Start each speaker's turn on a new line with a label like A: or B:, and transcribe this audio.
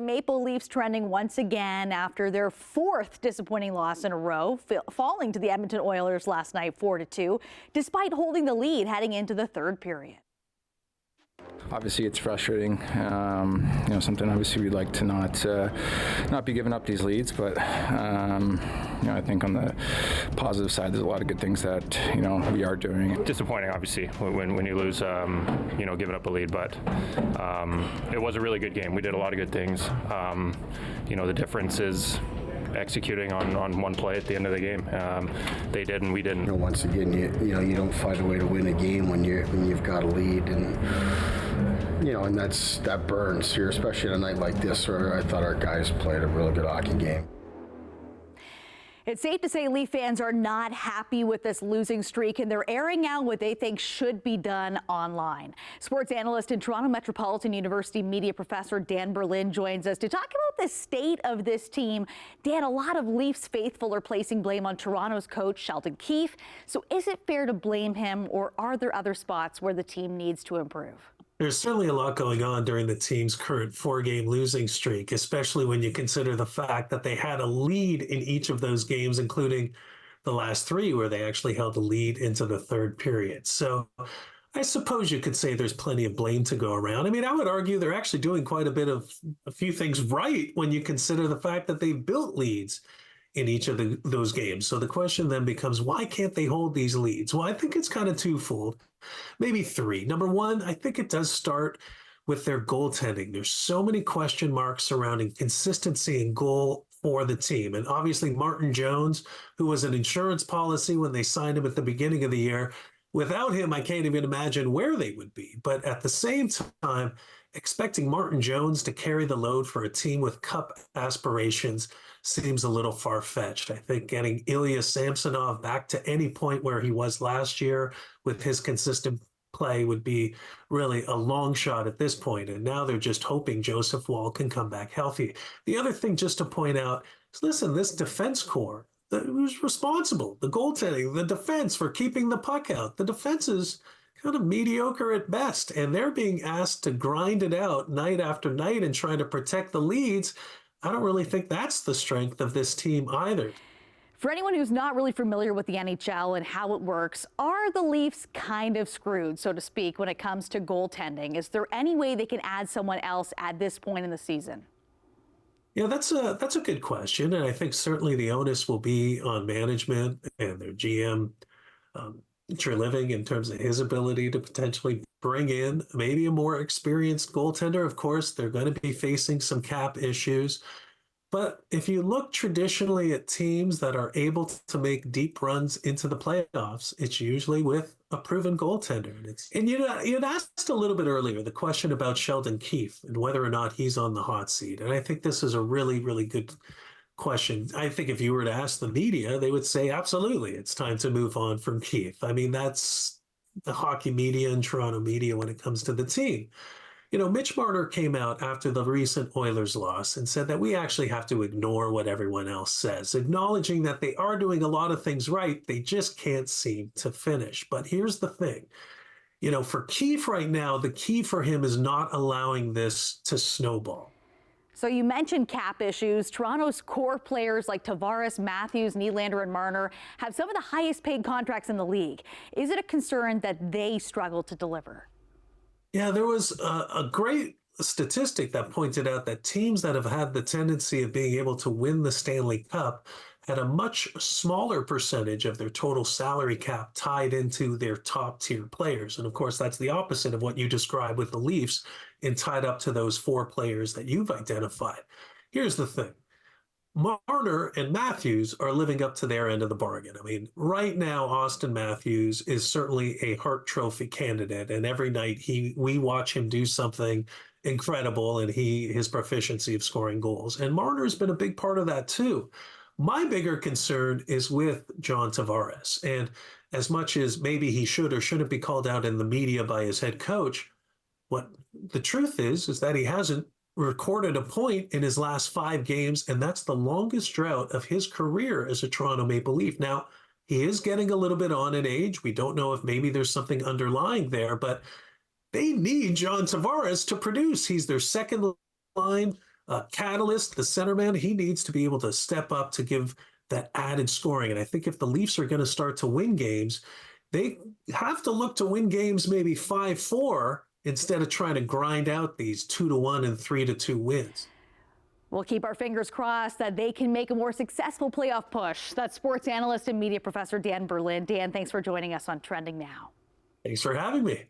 A: Maple Leafs trending once again after their fourth disappointing loss in a row, falling to the Edmonton Oilers last night 4-2, despite holding the lead heading into the third period.
B: Obviously, it's frustrating. Something obviously we'd like to not be giving up these leads, but I think on the positive side, there's a lot of good things that we are doing.
C: Disappointing, obviously, when you lose, giving up a lead, but it was a really good game. We did a lot of good things. The difference is executing on one play at the end of the game. They did and we didn't.
D: Once again, you don't find a way to win a game when you've got a lead, and that burns here, especially on a night like this where I thought our guys played a really good hockey game.
A: It's safe to say Leaf fans are not happy with this losing streak, and they're airing out what they think should be done online. Sports analyst and Toronto Metropolitan University media professor Dan Berlin joins us to talk about the state of this team. Dan, a lot of Leafs faithful are placing blame on Toronto's coach, Sheldon Keefe. So is it fair to blame him, or are there other spots where the team needs to improve?
E: There's certainly a lot going on during the team's current four-game losing streak, especially when you consider the fact that they had a lead in each of those games, including the last three where they actually held the lead into the third period. So I suppose you could say there's plenty of blame to go around. I mean, I would argue they're actually doing quite a few things right when you consider the fact that they've built leads in each of those games. So the question then becomes, why can't they hold these leads? Well, I think it's kind of twofold, maybe three. Number one, I think it does start with their goaltending. There's so many question marks surrounding consistency and goal for the team. And obviously Martin Jones, who was an insurance policy when they signed him at the beginning of the year, without him, I can't even imagine where they would be. But at the same time, expecting Martin Jones to carry the load for a team with cup aspirations seems a little far-fetched. I think getting Ilya Samsonov back to any point where he was last year with his consistent play would be really a long shot at this point. And now they're just hoping Joseph Woll can come back healthy. The other thing just to point out is, listen, this defense core, who's responsible? The goaltending, the defense for keeping the puck out. The defense is kind of mediocre at best, and they're being asked to grind it out night after night and trying to protect the leads. I don't really think that's the strength of this team either.
A: For anyone who's not really familiar with the NHL and how it works, are the Leafs kind of screwed, so to speak, when it comes to goaltending? Is there any way they can add someone else at this point in the season?
E: Yeah, that's a good question, and I think certainly the onus will be on management and their GM, Living, in terms of his ability to potentially bring in maybe a more experienced goaltender. Of course, they're going to be facing some cap issues. But if you look traditionally at teams that are able to make deep runs into the playoffs, it's usually with a proven goaltender. And you'd asked a little bit earlier the question about Sheldon Keefe and whether or not he's on the hot seat. And I think this is a really, really good question. I think if you were to ask the media, they would say, absolutely, it's time to move on from Keefe. I mean, that's the hockey media and Toronto media when it comes to the team. Mitch Marner came out after the recent Oilers loss and said that we actually have to ignore what everyone else says, acknowledging that they are doing a lot of things right. They just can't seem to finish. But here's the thing. For Keefe right now, the key for him is not allowing this to snowball.
A: So you mentioned cap issues. Toronto's core players like Tavares, Matthews, Nylander, and Marner have some of the highest paid contracts in the league. Is it a concern that they struggle to deliver?
E: Yeah, there was a great statistic that pointed out that teams that have had the tendency of being able to win the Stanley Cup had a much smaller percentage of their total salary cap tied into their top tier players. And of course, that's the opposite of what you described with the Leafs and tied up to those four players that you've identified. Here's the thing. Marner and Matthews are living up to their end of the bargain. I mean, right now, Austin Matthews is certainly a Hart Trophy candidate, and every night we watch him do something incredible, and his proficiency of scoring goals. And Marner's been a big part of that too. My bigger concern is with John Tavares, and as much as maybe he should or shouldn't be called out in the media by his head coach, what the truth is that he hasn't recorded a point in his last 5 games, and that's the longest drought of his career as a Toronto Maple Leaf. Now, he is getting a little bit on in age. We don't know if maybe there's something underlying there, but they need John Tavares to produce. He's their second line Catalyst, the centerman, he needs to be able to step up to give that added scoring. And I think if the Leafs are going to start to win games, they have to look to win games maybe 5-4 instead of trying to grind out these 2-1 and 3-2 wins.
A: We'll keep our fingers crossed that they can make a more successful playoff push. That's sports analyst and media professor Dan Berlin. Dan, thanks for joining us on Trending Now.
E: Thanks for having me.